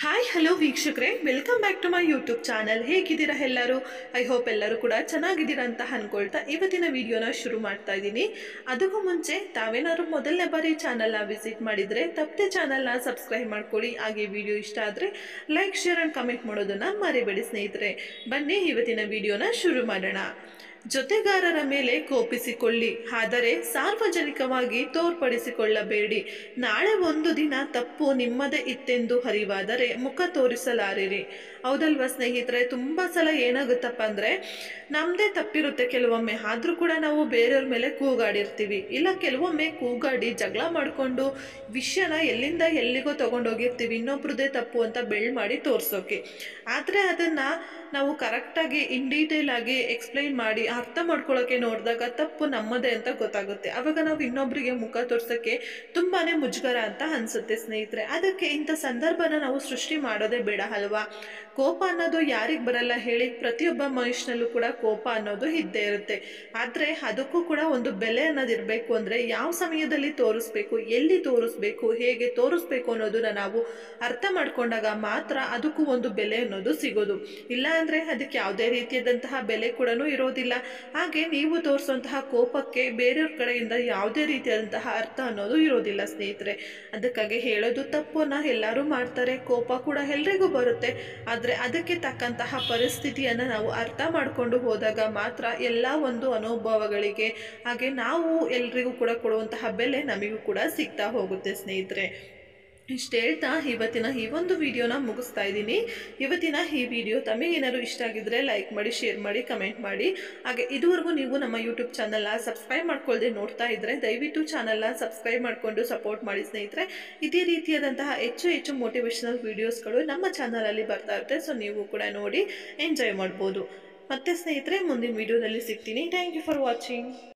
Hi hello ವೀಕ್ಷಕರೇ, welcome back to my YouTube channel. ಹೇಗಿದ್ದೀರಾ ಎಲ್ಲರೂ? ಐ ಹೋಪ್ ಎಲ್ಲರೂ ಕೂಡ ಚೆನ್ನಾಗಿದ್ದೀರಾ ಅಂತ ಅನ್ಕೊಳ್ತಾ ಇವತ್ತಿನ ವಿಡಿಯೋನ ಶುರು ಮಾಡ್ತಾ ಇದ್ದೀನಿ. ಅದಕ್ಕೂ ಮುಂಚೆ ತಾವೇನಾದ್ರು ಮೊದಲನೇ ಬಾರಿ ಚಾನಲ್ನ ವಿಸಿಟ್ ಮಾಡಿದರೆ ತಪ್ಪದೆ ಚಾನಲ್ನ ಸಬ್ಸ್ಕ್ರೈಬ್ ಮಾಡ್ಕೊಳ್ಳಿ. ಹಾಗೆ ವಿಡಿಯೋ ಇಷ್ಟ ಆದರೆ ಲೈಕ್, ಶೇರ್ ಆ್ಯಂಡ್ ಕಮೆಂಟ್ ಮಾಡೋದನ್ನು ಮರಿಬೇಡಿ ಸ್ನೇಹಿತರೆ. ಬನ್ನಿ ಇವತ್ತಿನ ವಿಡಿಯೋನ ಶುರು ಮಾಡೋಣ. ಜೊತೆಗಾರರ ಮೇಲೆ ಕೋಪಿಸಿಕೊಳ್ಳಿ, ಆದರೆ ಸಾರ್ವಜನಿಕವಾಗಿ ತೋರ್ಪಡಿಸಿಕೊಳ್ಳಬೇಡಿ. ನಾಳೆ ಒಂದು ದಿನ ತಪ್ಪು ನಿಮ್ಮದೇ ಇತ್ತೆಂದು ಅರಿವಾದರೆ ಮುಖ ತೋರಿಸಲಾರಿರಿ. ಹೌದಲ್ವಾ ಸ್ನೇಹಿತರೆ? ತುಂಬ ಸಲ ಏನಾಗುತ್ತಪ್ಪ ಅಂದರೆ ನಮ್ಮದೇ ತಪ್ಪಿರುತ್ತೆ ಕೆಲವೊಮ್ಮೆ, ಆದರೂ ಕೂಡ ನಾವು ಬೇರೆಯವ್ರ ಮೇಲೆ ಕೂಗಾಡಿರ್ತೀವಿ, ಇಲ್ಲ ಕೆಲವೊಮ್ಮೆ ಕೂಗಾಡಿ ಜಗಳ ಮಾಡಿಕೊಂಡು ವಿಷಯನ ಎಲ್ಲಿಂದ ಎಲ್ಲಿಗೋ ತೊಗೊಂಡೋಗಿರ್ತೀವಿ, ಇನ್ನೊಬ್ರದ್ದೇ ತಪ್ಪು ಅಂತ ಬೆಳ್ ಮಾಡಿ ತೋರಿಸೋಕೆ. ಆದರೆ ಅದನ್ನು ನಾವು ಕರೆಕ್ಟಾಗಿ ಇನ್ ಡೀಟೇಲ್ ಆಗಿ ಎಕ್ಸ್ಪ್ಲೈನ್ ಮಾಡಿ ಅರ್ಥ ಮಾಡ್ಕೊಳ್ಳೋಕೆ ನೋಡಿದಾಗ ತಪ್ಪು ನಮ್ಮದೇ ಅಂತ ಗೊತ್ತಾಗುತ್ತೆ. ಆವಾಗ ನಾವು ಇನ್ನೊಬ್ಬರಿಗೆ ಮುಖ ತೋರ್ಸೋಕ್ಕೆ ತುಂಬಾ ಮುಜುಗರ ಅಂತ ಅನಿಸುತ್ತೆ ಸ್ನೇಹಿತರೆ. ಅದಕ್ಕೆ ಇಂಥ ಸಂದರ್ಭನ ನಾವು ಸೃಷ್ಟಿ ಮಾಡೋದೇ ಬೇಡ ಅಲ್ವಾ? ಕೋಪ ಅನ್ನೋದು ಯಾರಿಗೆ ಬರಲ್ಲ ಹೇಳಿ? ಪ್ರತಿಯೊಬ್ಬ ಮನುಷ್ಯನಲ್ಲೂ ಕೂಡ ಕೋಪ ಅನ್ನೋದು ಇದ್ದೇ ಇರುತ್ತೆ. ಆದರೆ ಅದಕ್ಕೂ ಕೂಡ ಒಂದು ಬೆಲೆ ಅನ್ನೋದು ಇರಬೇಕು. ಅಂದರೆ ಯಾವ ಸಮಯದಲ್ಲಿ ತೋರಿಸ್ಬೇಕು, ಎಲ್ಲಿ ತೋರಿಸ್ಬೇಕು, ಹೇಗೆ ತೋರಿಸ್ಬೇಕು ಅನ್ನೋದನ್ನ ನಾವು ಅರ್ಥ ಮಾಡ್ಕೊಂಡಾಗ ಮಾತ್ರ ಅದಕ್ಕೂ ಒಂದು ಬೆಲೆ ಅನ್ನೋದು ಸಿಗೋದು. ಇಲ್ಲ ಅಂದರೆ ಅದಕ್ಕೆ ಯಾವುದೇ ರೀತಿಯಾದಂತಹ ಬೆಲೆ ಕೂಡ ಇರೋದಿಲ್ಲ. ಹಾಗೆ ನೀವು ತೋರಿಸುವಂತಹ ಕೋಪಕ್ಕೆ ಬೇರೆಯವ್ರ ಕಡೆಯಿಂದ ಯಾವುದೇ ರೀತಿಯಾದಂತಹ ಅರ್ಥ ಅನ್ನೋದು ಇರೋದಿಲ್ಲ ಸ್ನೇಹಿತರೆ. ಅದಕ್ಕಾಗಿ ಹೇಳೋದು ತಪ್ಪನ್ನ ಎಲ್ಲರೂ ಮಾಡ್ತಾರೆ, ಕೋಪ ಕೂಡ ಎಲ್ರಿಗೂ ಬರುತ್ತೆ. ಆದರೆ ಅದಕ್ಕೆ ತಕ್ಕಂತಹ ಪರಿಸ್ಥಿತಿಯನ್ನು ನಾವು ಅರ್ಥ ಮಾಡಿಕೊಂಡು ಹೋದಾಗ ಮಾತ್ರ ಎಲ್ಲ ಒಂದು ಅನುಭವಗಳಿಗೆ ಹಾಗೆ ನಾವು ಎಲ್ರಿಗೂ ಕೂಡ ಕೊಡುವಂತಹ ಬೆಲೆ ನಮಗೂ ಕೂಡ ಸಿಗ್ತಾ ಹೋಗುತ್ತೆ ಸ್ನೇಹಿತರೆ. ಇಷ್ಟು ಹೇಳ್ತಾ ಇವತ್ತಿನ ಈ ಒಂದು ವಿಡಿಯೋನ ಮುಗಿಸ್ತಾ ಇದ್ದೀನಿ. ಇವತ್ತಿನ ಈ ವಿಡಿಯೋ ತಮಗೇನಾದ್ರು ಇಷ್ಟ ಆಗಿದ್ರೆ ಲೈಕ್ ಮಾಡಿ, ಶೇರ್ ಮಾಡಿ, ಕಮೆಂಟ್ ಮಾಡಿ. ಹಾಗೆ ಇದುವರೆಗೂ ನೀವು ನಮ್ಮ ಯೂಟ್ಯೂಬ್ ಚಾನಲ್ನ ಸಬ್ಸ್ಕ್ರೈಬ್ ಮಾಡ್ಕೊಳ್ಳದೆ ನೋಡ್ತಾ ಇದ್ದರೆ ದಯವಿಟ್ಟು ಚಾನಲ್ನ ಸಬ್ಸ್ಕ್ರೈಬ್ ಮಾಡಿಕೊಂಡು ಸಪೋರ್ಟ್ ಮಾಡಿ ಸ್ನೇಹಿತರೆ. ಇದೇ ರೀತಿಯಾದಂತಹ ಹೆಚ್ಚು ಮೋಟಿವೇಶನಲ್ ವೀಡಿಯೋಸ್ಗಳು ನಮ್ಮ ಚಾನಲಲ್ಲಿ ಬರ್ತಾ ಇರುತ್ತೆ. ಸೊ ನೀವು ಕೂಡ ನೋಡಿ ಎಂಜಾಯ್ ಮಾಡ್ಬೋದು. ಮತ್ತೆ ಸ್ನೇಹಿತರೆ ಮುಂದಿನ ವಿಡಿಯೋದಲ್ಲಿ ಸಿಗ್ತೀನಿ. Thank you for watching.